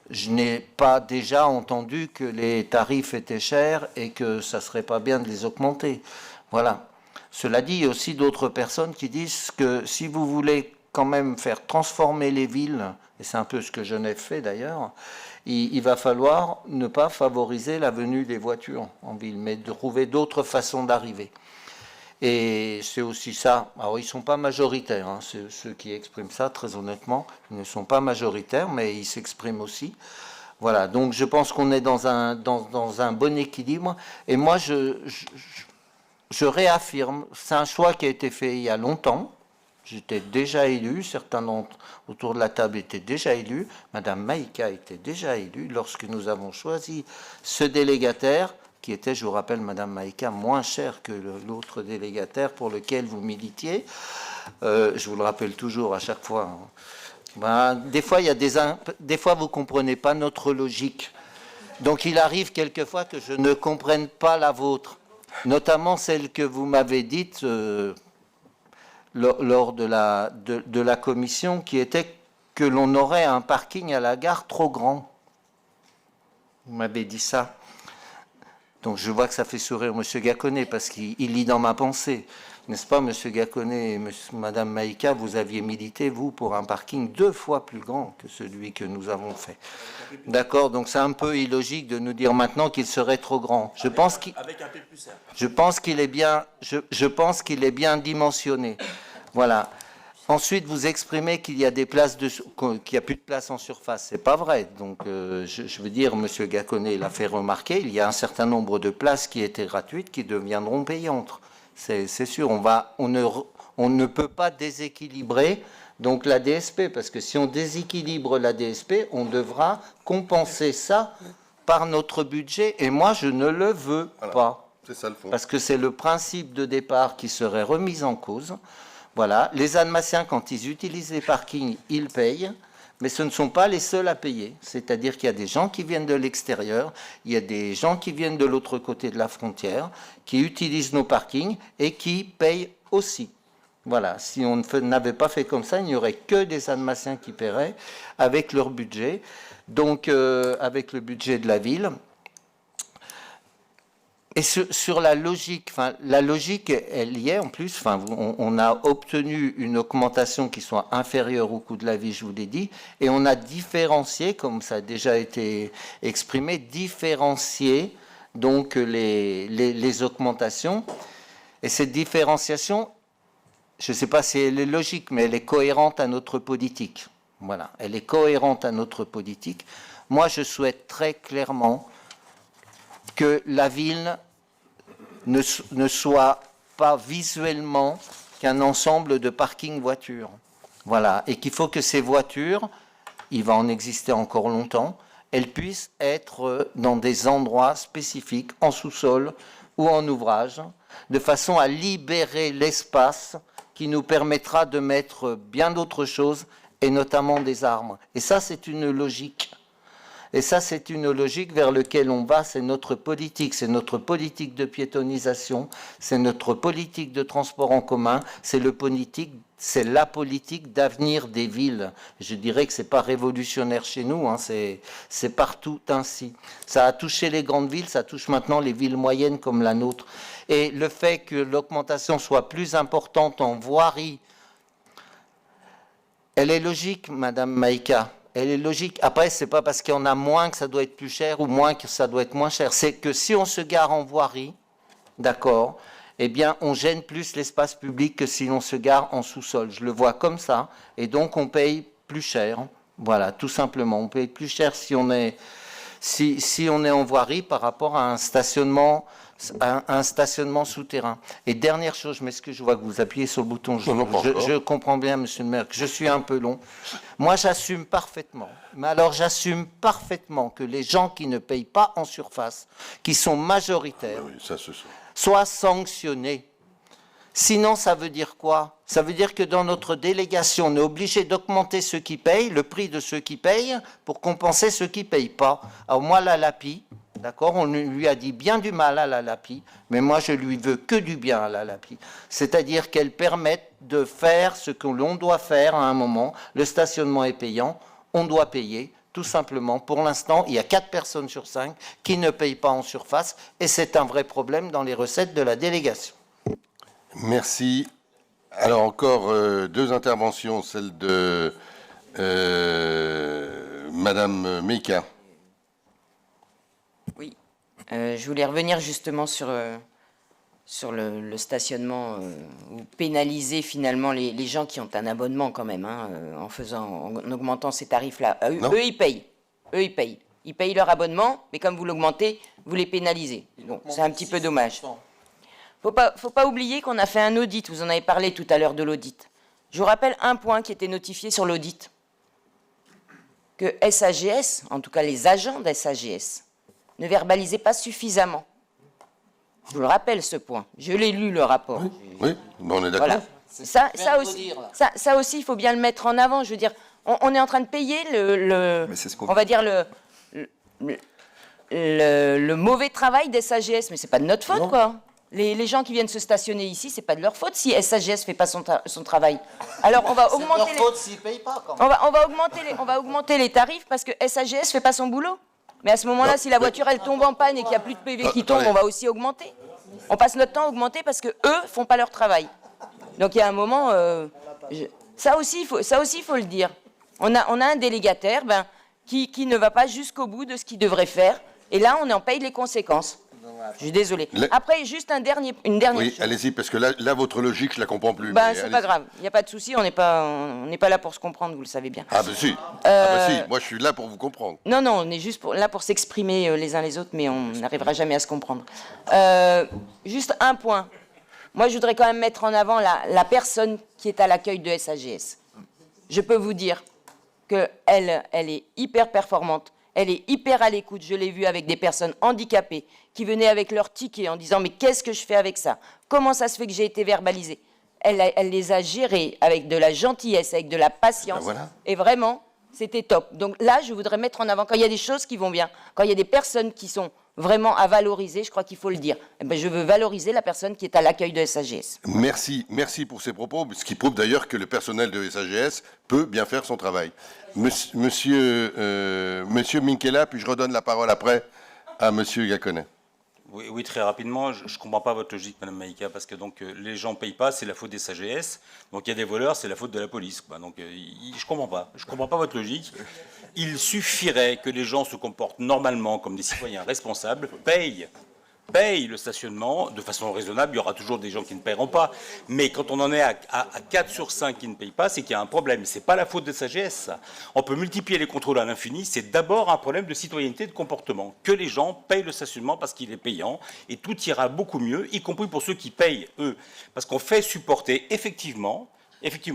S5: je n'ai pas déjà entendu que les tarifs étaient chers et que ça ne serait pas bien de les augmenter. Voilà. Cela dit, il y a aussi d'autres personnes qui disent que si vous voulez quand même faire transformer les villes, et c'est un peu ce que Genève fait d'ailleurs, il va falloir ne pas favoriser la venue des voitures en ville, mais de trouver d'autres façons d'arriver. Et c'est aussi ça. Alors, ils ne sont pas majoritaires, hein, ceux qui expriment ça, très honnêtement. Ils ne sont pas majoritaires, mais ils s'expriment aussi. Voilà, donc je pense qu'on est dans un bon équilibre. Et moi, je réaffirme, c'est un choix qui a été fait il y a longtemps. J'étais déjà élu, certains autour de la table étaient déjà élus. Madame Maïka était déjà élue lorsque nous avons choisi ce délégataire, qui était, je vous rappelle, Madame Maïka, moins cher que l'autre délégataire pour lequel vous militiez. Je vous le rappelle toujours à chaque fois. Ben, des fois, des fois, vous ne comprenez pas notre logique. Donc, il arrive quelquefois que je ne comprenne pas la vôtre, notamment celle que vous m'avez dite lors de la commission, qui était que l'on aurait un parking à la gare trop grand. Vous m'avez dit ça. Donc je vois que ça fait sourire M. Gaconnet, parce qu'il lit dans ma pensée. N'est-ce pas, M. Gaconnet et Mme Maïka, vous aviez milité, vous, pour un parking 2 fois plus grand que celui que nous avons fait. D'accord, donc c'est un peu illogique de nous dire maintenant qu'il serait trop grand. Je pense qu'il est bien, je pense qu'il est bien dimensionné. Voilà. Ensuite, vous exprimez qu'il y a des places qu'il n'y a plus de place en surface. C'est pas vrai. Donc, je veux dire, M. Gaconnet l'a fait remarquer, il y a un certain nombre de places qui étaient gratuites qui deviendront payantes. C'est sûr. On ne peut pas déséquilibrer donc la DSP, parce que si on déséquilibre la DSP, on devra compenser ça par notre budget. Et moi, je ne le veux pas.
S1: C'est ça le fond.
S5: Parce que c'est le principe de départ qui serait remis en cause. Voilà, les Almaciens, quand ils utilisent les parkings, ils payent, mais ce ne sont pas les seuls à payer. C'est-à-dire qu'il y a des gens qui viennent de l'extérieur, il y a des gens qui viennent de l'autre côté de la frontière, qui utilisent nos parkings et qui payent aussi. Voilà, si on n'avait pas fait comme ça, il n'y aurait que des Almaciens qui paieraient avec leur budget, donc avec le budget de la ville. Et sur la logique, la logique, elle y est en plus. On a obtenu une augmentation qui soit inférieure au coût de la vie, je vous l'ai dit, et on a différencié, comme ça a déjà été exprimé, différencié donc les augmentations. Et cette différenciation, je ne sais pas si elle est logique, mais elle est cohérente à notre politique. Voilà, elle est cohérente à notre politique. Moi, je souhaite très clairement que la ville ne soit pas visuellement qu'un ensemble de parking voitures. Voilà, et qu'il faut que ces voitures, il va en exister encore longtemps, elles puissent être dans des endroits spécifiques, en sous-sol ou en ouvrage, de façon à libérer l'espace qui nous permettra de mettre bien d'autres choses, et notamment des arbres. Et ça, c'est une logique. Et ça, c'est une logique vers laquelle on va, c'est notre politique de piétonisation, c'est notre politique de transport en commun, c'est la politique d'avenir des villes. Je dirais que ce n'est pas révolutionnaire chez nous, hein, c'est partout ainsi. Ça a touché les grandes villes, ça touche maintenant les villes moyennes comme la nôtre. Et le fait que l'augmentation soit plus importante en voirie, elle est logique, Madame Maïka. elle est logique. Après, c'est pas parce qu'il y en a moins que ça doit être plus cher ou moins que ça doit être moins cher. C'est que si on se gare en voirie, d'accord, eh bien, on gêne plus l'espace public que si l'on se gare en sous-sol. Je le vois comme ça, et donc on paye plus cher. Voilà, tout simplement. On paye plus cher si on est en voirie par rapport à un stationnement souterrain. Et dernière chose, je m'excuse, je vois que vous appuyez sur le bouton. Je comprends bien, monsieur le maire, que je suis un peu long. Moi, j'assume parfaitement. Mais alors, j'assume parfaitement que les gens qui ne payent pas en surface, qui sont majoritaires,
S1: Oui, ça se sent.
S5: soient sanctionnés. Sinon, ça veut dire quoi? Ça veut dire que dans notre délégation, on est obligé d'augmenter ceux qui payent, le prix de ceux qui payent, pour compenser ceux qui ne payent pas. Alors moi, la LAPI, d'accord, on lui a dit bien du mal à la LAPI, mais moi, je lui veux que du bien à la LAPI. C'est-à-dire qu'elle permette de faire ce que l'on doit faire à un moment. Le stationnement est payant, on doit payer. Tout simplement, pour l'instant, il y a 4 personnes sur 5 qui ne payent pas en surface, et c'est un vrai problème dans les recettes de la délégation.
S1: Merci. Alors encore 2 interventions, celle de Madame Meika.
S4: Oui, je voulais revenir justement sur le stationnement, ou pénaliser finalement les gens qui ont un abonnement quand même, hein, en augmentant ces tarifs-là. Eux, ils payent. Ils payent leur abonnement, mais comme vous l'augmentez, vous les pénalisez. Donc c'est un petit peu dommage. Faut pas oublier qu'on a fait un audit. Vous en avez parlé tout à l'heure de l'audit. Je vous rappelle un point qui était notifié sur l'audit. Que SAGS, en tout cas les agents d'SAGS, ne verbalisaient pas suffisamment. Je vous le rappelle, ce point. Je l'ai lu, le rapport.
S1: Oui, on est d'accord.
S4: Voilà. Ça aussi, il faut bien le mettre en avant. Je veux dire, on est en train de payer on va dire le mauvais travail des SAGS, mais c'est pas de notre faute, quoi. Les gens qui viennent se stationner ici, c'est pas de leur faute si SAGS fait pas son travail. Alors on va augmenter
S5: leur faute s'ils payent pas, quand même.
S4: on va augmenter les tarifs parce que SAGS fait pas son boulot. Mais à ce moment-là, si la voiture elle tombe en panne et qu'il n'y a plus de PV qui tombe, on va aussi augmenter. On passe notre temps à augmenter parce que eux font pas leur travail. Donc il y a un moment, ça aussi il faut le dire. On a un délégataire qui ne va pas jusqu'au bout de ce qu'il devrait faire. Et là, on en paye les conséquences. Je suis désolé. Après, juste une dernière
S1: Oui,
S4: chose.
S1: allez-y, parce que là, votre logique, je la comprends plus.
S4: C'est pas grave, il n'y a pas de souci, on n'est pas là pour se comprendre, vous le savez bien.
S1: Ah ben si, moi je suis là pour vous comprendre.
S4: Non, on est juste là pour s'exprimer les uns les autres, mais on n'arrivera jamais à se comprendre. Juste un point. Moi, je voudrais quand même mettre en avant la personne qui est à l'accueil de SAGS. Je peux vous dire qu'elle est hyper performante. Elle est hyper à l'écoute, je l'ai vu avec des personnes handicapées qui venaient avec leur ticket en disant « mais qu'est-ce que je fais avec ça? Comment ça se fait que j'ai été verbalisée ?» Elle les a gérés avec de la gentillesse, avec de la patience.
S1: Voilà.
S4: Et vraiment, c'était top. Donc là, je voudrais mettre en avant, quand il y a des choses qui vont bien, quand il y a des personnes qui sont vraiment à valoriser, je crois qu'il faut le dire. Je veux valoriser la personne qui est à l'accueil de SAGS.
S1: Merci pour ces propos, ce qui prouve d'ailleurs que le personnel de SAGS peut bien faire son travail. Monsieur Minkela, puis je redonne la parole après à Monsieur Gaconnet.
S6: Oui, très rapidement, je ne comprends pas votre logique, Madame Maïka, parce que donc, les gens ne payent pas, c'est la faute des SAGS. Donc il y a des voleurs, c'est la faute de la police, quoi. Donc je ne comprends pas. Je comprends pas votre logique. Il suffirait que les gens se comportent normalement comme des citoyens responsables, payent le stationnement de façon raisonnable. Il y aura toujours des gens qui ne paieront pas. Mais quand on en est à 4 sur 5 qui ne payent pas, c'est qu'il y a un problème. Ce n'est pas la faute des SAGS. Ça. On peut multiplier les contrôles à l'infini. C'est d'abord un problème de citoyenneté, de comportement. Que les gens payent le stationnement parce qu'il est payant. Et tout ira beaucoup mieux, y compris pour ceux qui payent, eux. Parce qu'on fait supporter effectivement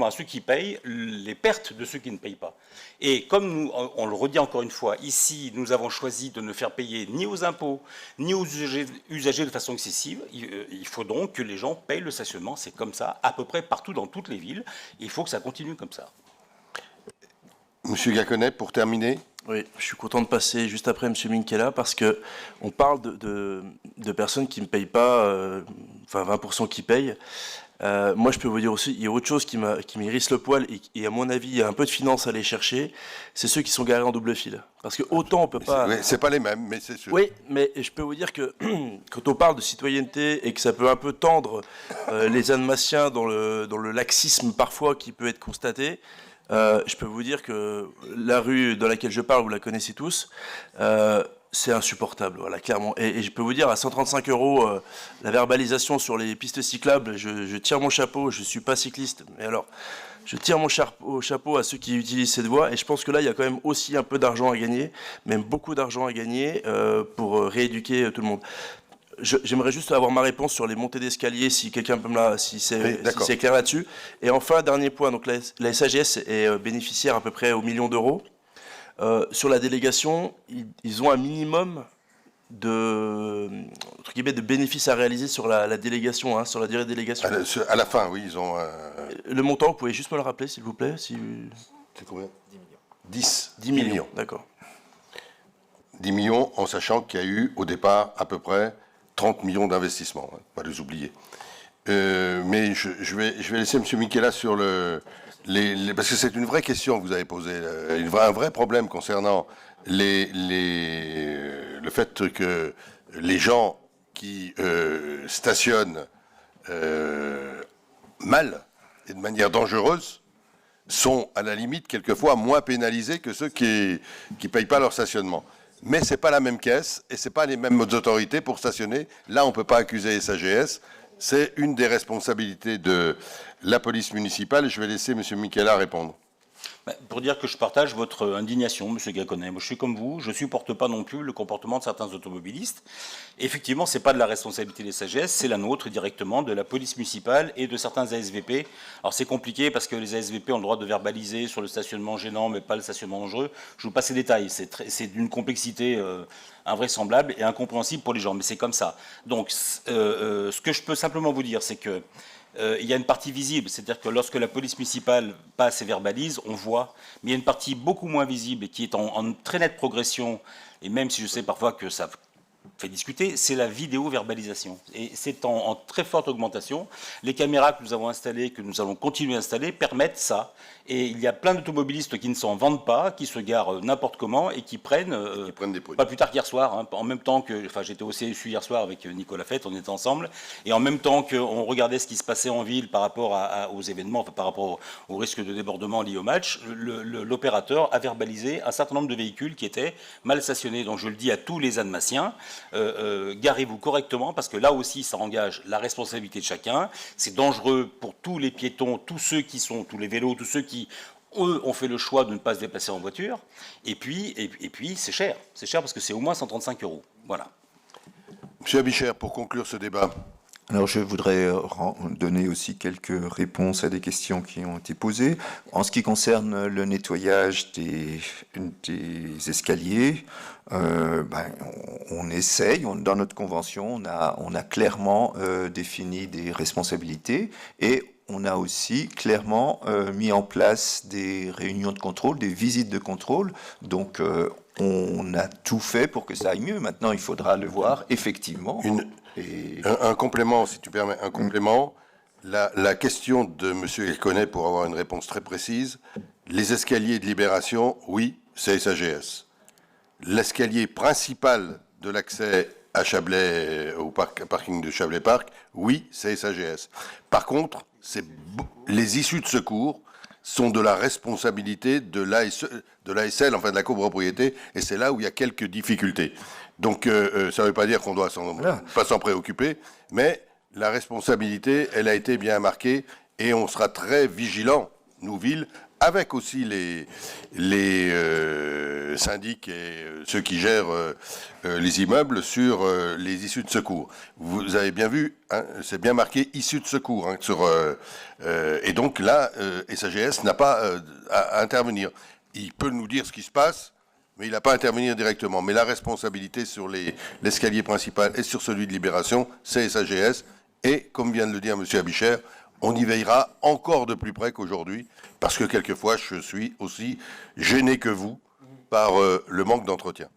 S6: à ceux qui payent les pertes de ceux qui ne payent pas. Et comme nous, on le redit encore une fois, ici, nous avons choisi de ne faire payer ni aux impôts, ni aux usagers de façon excessive, il faut donc que les gens payent le stationnement. C'est comme ça, à peu près partout dans toutes les villes. Il faut que ça continue comme ça.
S1: Monsieur Gaconnet, pour terminer.
S3: Oui, je suis content de passer juste après M. Minkela parce qu'on parle de personnes qui ne payent pas, 20% qui payent. Moi, je peux vous dire aussi, il y a autre chose qui m'hérisse le poil et à mon avis, il y a un peu de finance à aller chercher, c'est ceux qui sont garés en double fil. Parce que autant on peut pas...
S1: C'est pas les mêmes, mais c'est sûr.
S3: Oui, mais je peux vous dire que quand on parle de citoyenneté et que ça peut un peu tendre les Annemassiens dans le laxisme parfois qui peut être constaté, Je peux vous dire que la rue dans laquelle je parle, vous la connaissez tous, c'est insupportable, voilà, clairement. Et je peux vous dire, à 135 €, la verbalisation sur les pistes cyclables, je tire mon chapeau, je ne suis pas cycliste, mais alors, je tire mon chapeau à ceux qui utilisent cette voie, et je pense que là, il y a quand même aussi un peu d'argent à gagner, même beaucoup d'argent à gagner pour rééduquer tout le monde. J'aimerais juste avoir ma réponse sur les montées d'escalier, si quelqu'un peut me si c'est clair là-dessus. Et enfin, dernier point, donc la SAGS est bénéficiaire à peu près au million d'euros. Sur la délégation, ils ont un minimum de bénéfices à réaliser sur la délégation, hein, sur la durée de délégation.
S1: À la fin, oui, ils ont...
S3: Le montant, vous pouvez juste me le rappeler, s'il vous plaît
S1: C'est combien ? 10
S3: 10 millions, d'accord.
S1: 10 millions, en sachant qu'il y a eu, au départ, à peu près 30 millions d'investissements, hein, pas les oublier. Mais je vais laisser M. Michela sur parce que c'est une vraie question que vous avez posée, un vrai problème concernant le fait que les gens qui stationnent mal et de manière dangereuse sont à la limite quelquefois moins pénalisés que ceux qui payent pas leur stationnement. Mais c'est pas la même caisse et c'est pas les mêmes autorités pour stationner. Là, on peut pas accuser SAGS. C'est une des responsabilités de la police municipale. Je vais laisser M. Michela répondre.
S6: Pour dire que je partage votre indignation, M. Gaconnet. Moi, je suis comme vous, je ne supporte pas non plus le comportement de certains automobilistes. Et effectivement, ce n'est pas de la responsabilité des SAGS, c'est la nôtre directement, de la police municipale et de certains ASVP. Alors c'est compliqué parce que les ASVP ont le droit de verbaliser sur le stationnement gênant, mais pas le stationnement dangereux. Je ne vous passe les détails, c'est d'une complexité invraisemblable et incompréhensible pour les gens, mais c'est comme ça. Donc, ce que je peux simplement vous dire, c'est que il y a une partie visible, c'est-à-dire que lorsque la police municipale passe et verbalise, on voit, mais il y a une partie beaucoup moins visible et qui est en très nette progression, et même si je sais parfois que ça fait discuter, c'est la vidéo-verbalisation. Et c'est en très forte augmentation. Les caméras que nous avons installées, que nous allons continuer à installer, permettent ça. Et il y a plein d'automobilistes qui ne s'en vendent pas, qui se garent n'importe comment et qui prennent
S1: des produits.
S6: Pas plus tard qu'hier soir, hein, en même temps que... Enfin, j'étais au CSU hier soir avec Nicolas Fête, on était ensemble, et en même temps qu'on regardait ce qui se passait en ville par rapport aux événements, enfin, par rapport au risque de débordement lié au match, l'opérateur a verbalisé un certain nombre de véhicules qui étaient mal stationnés. Donc je le dis à tous les Annemassiens, garez-vous correctement, parce que là aussi, ça engage la responsabilité de chacun. C'est dangereux pour tous les piétons, tous les vélos, tous ceux qui, eux, ont fait le choix de ne pas se déplacer en voiture. Et puis c'est cher. C'est cher parce que c'est au moins 135 €. Voilà.
S1: Monsieur Abichère, pour conclure ce débat.
S2: Alors, je voudrais donner aussi quelques réponses à des questions qui ont été posées. En ce qui concerne le nettoyage des escaliers, on essaye, dans notre convention, on a clairement défini des responsabilités et on a aussi clairement mis en place des réunions de contrôle, des visites de contrôle. Donc, on a tout fait pour que ça aille mieux. Maintenant, il faudra le voir effectivement.
S1: Un complément, si tu permets, un complément. La question de M. Elconnet, pour avoir une réponse très précise, les escaliers de Libération, oui, c'est SAGS. L'escalier principal de l'accès à Chablais, au parking de Chablais Parc, oui, c'est SAGS. Par contre, les issues de secours sont de la responsabilité de l'ASL, enfin de la copropriété, et c'est là où il y a quelques difficultés. Donc, ça ne veut pas dire qu'on doit pas s'en préoccuper, mais la responsabilité, elle a été bien marquée, et on sera très vigilants, nous, villes, avec aussi les syndics et ceux qui gèrent les immeubles sur les issues de secours. Vous avez bien vu, hein, c'est bien marqué issues de secours. Hein, et donc là, SAGS n'a pas à intervenir. Il peut nous dire ce qui se passe, mais il n'a pas à intervenir directement. Mais la responsabilité sur l'escalier principal et sur celui de Libération, c'est SAGS. Et, comme vient de le dire M. Abichère, on y veillera encore de plus près qu'aujourd'hui, parce que quelquefois, je suis aussi gêné que vous par le manque d'entretien.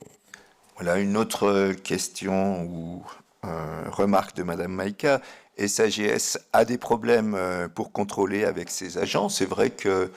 S2: Voilà une autre question ou remarque de Madame Maïka. SAGS a des problèmes pour contrôler avec ses agents. C'est vrai que,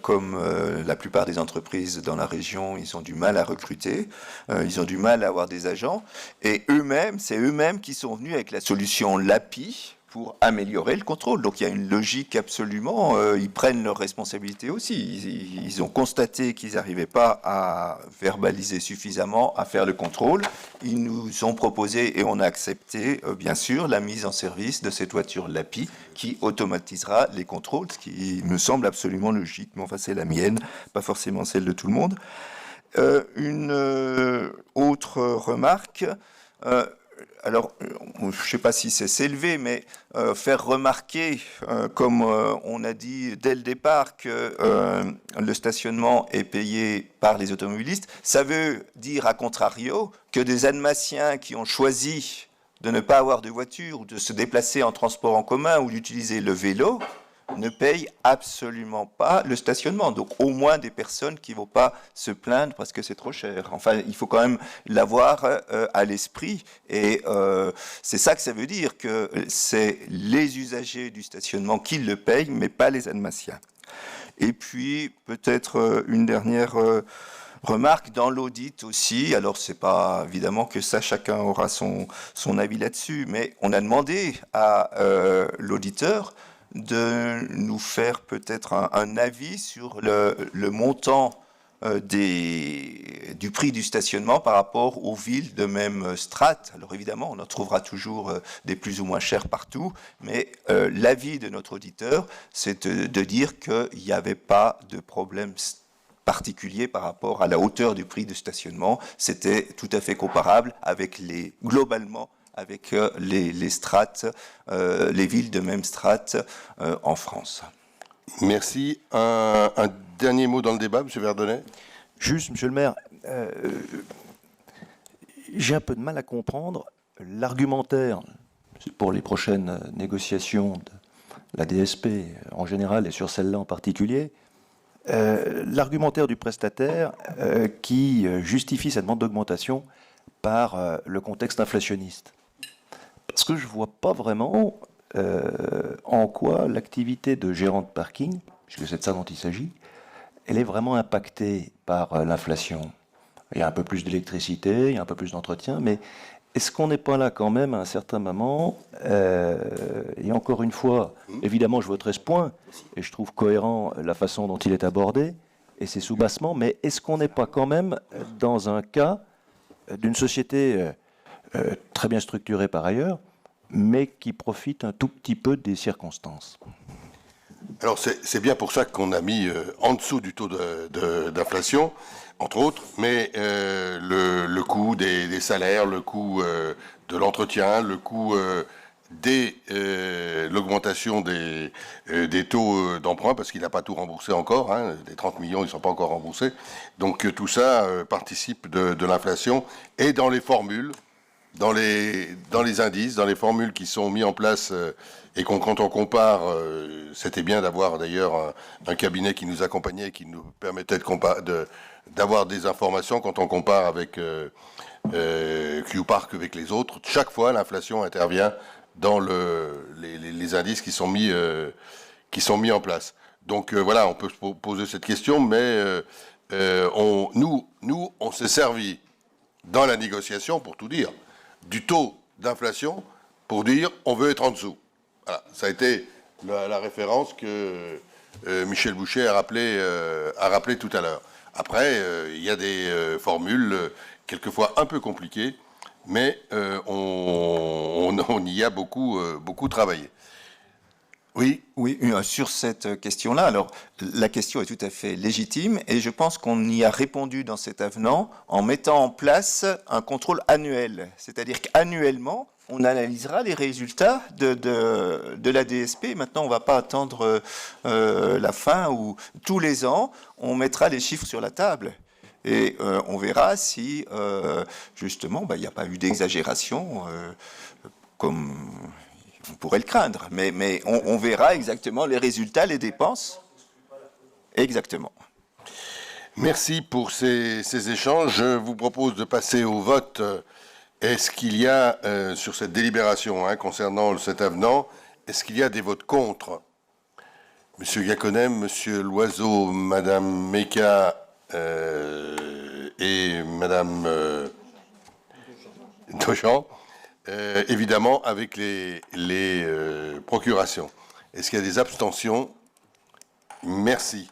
S2: comme la plupart des entreprises dans la région, ils ont du mal à recruter, ils ont du mal à avoir des agents. Et eux-mêmes, c'est eux-mêmes qui sont venus avec la solution LAPI pour améliorer le contrôle. Donc il y a une logique absolument, ils prennent leurs responsabilités aussi. Ils ont constaté qu'ils n'arrivaient pas à verbaliser suffisamment, à faire le contrôle. Ils nous ont proposé, et on a accepté, bien sûr, la mise en service de cette voiture LAPI qui automatisera les contrôles, ce qui me semble absolument logique. Mais enfin, c'est la mienne, pas forcément celle de tout le monde. Une autre remarque... alors, je ne sais pas si c'est s'élever, mais faire remarquer, comme on a dit dès le départ, que le stationnement est payé par les automobilistes, ça veut dire, à contrario, que des Annemassiens qui ont choisi de ne pas avoir de voiture ou de se déplacer en transport en commun ou d'utiliser le vélo ne payent absolument pas le stationnement. Donc au moins des personnes qui ne vont pas se plaindre parce que c'est trop cher. Enfin, il faut quand même l'avoir à l'esprit. Et c'est ça que ça veut dire, que c'est les usagers du stationnement qui le payent, mais pas les Annemassiens. Et puis, peut-être une dernière remarque dans l'audit aussi. Alors, c'est pas évidemment que ça, chacun aura son avis là-dessus, mais on a demandé à l'auditeur de nous faire peut-être un avis sur le montant du prix du stationnement par rapport aux villes de même strate. Alors évidemment, on en trouvera toujours des plus ou moins chers partout, mais l'avis de notre auditeur, c'est de dire qu'il n'y avait pas de problème particulier par rapport à la hauteur du prix du stationnement. C'était tout à fait comparable avec globalement avec les strates, les villes de même strate en France.
S1: Merci. Un dernier mot dans le débat, M. Verdonnet.
S7: Juste, Monsieur le maire, j'ai un peu de mal à comprendre l'argumentaire pour les prochaines négociations de la DSP en général et sur celle-là en particulier. L'argumentaire du prestataire qui justifie cette demande d'augmentation par le contexte inflationniste. Parce que je ne vois pas vraiment en quoi l'activité de gérant de parking, puisque c'est de ça dont il s'agit, elle est vraiment impactée par l'inflation. Il y a un peu plus d'électricité, il y a un peu plus d'entretien, mais est-ce qu'on n'est pas là quand même à un certain moment et encore une fois, évidemment je voterai ce point, et je trouve cohérent la façon dont il est abordé, et ses sous-bassements, mais est-ce qu'on n'est pas quand même dans un cas d'une société très bien structurée par ailleurs, mais qui profite un tout petit peu des circonstances?
S1: Alors c'est bien pour ça qu'on a mis en dessous du taux d'inflation, entre autres, mais le coût des salaires, le coût de l'entretien, le coût l'augmentation des taux d'emprunt, parce qu'il n'a pas tout remboursé encore, hein, des 30 millions, ils ne sont pas encore remboursés. Donc tout ça participe de l'inflation, et dans les formules, dans les indices, dans les formules qui sont mis en place, et quand on compare, c'était bien d'avoir d'ailleurs un cabinet qui nous accompagnait, qui nous permettait d'avoir des informations quand on compare avec Q-Park, avec les autres. Chaque fois, l'inflation intervient dans les indices qui sont mis en place. Donc voilà, on peut se poser cette question, mais nous, on s'est servi dans la négociation, pour tout dire, du taux d'inflation pour dire on veut être en dessous. Voilà, ça a été la référence que Michel Boucher a rappelé tout à l'heure. Après, il y a des formules quelquefois un peu compliquées, mais on y a beaucoup travaillé. Oui.
S2: Oui, sur cette question-là, alors la question est tout à fait légitime et je pense qu'on y a répondu dans cet avenant en mettant en place un contrôle annuel. C'est-à-dire qu'annuellement, on analysera les résultats de la DSP. Maintenant, on ne va pas attendre la fin où tous les ans, on mettra les chiffres sur la table. Et on verra si, justement, il n'y a pas eu d'exagération comme on pourrait le craindre. Mais on verra exactement les résultats, les dépenses. Exactement.
S1: Merci pour ces échanges. Je vous propose de passer au vote. Est-ce qu'il y a, sur cette délibération concernant cet avenant, est-ce qu'il y a des votes contre? Monsieur Gaconem, Monsieur Loiseau, Madame Meka et Madame Daujean. évidemment avec les procurations. Est-ce qu'il y a des abstentions? Merci.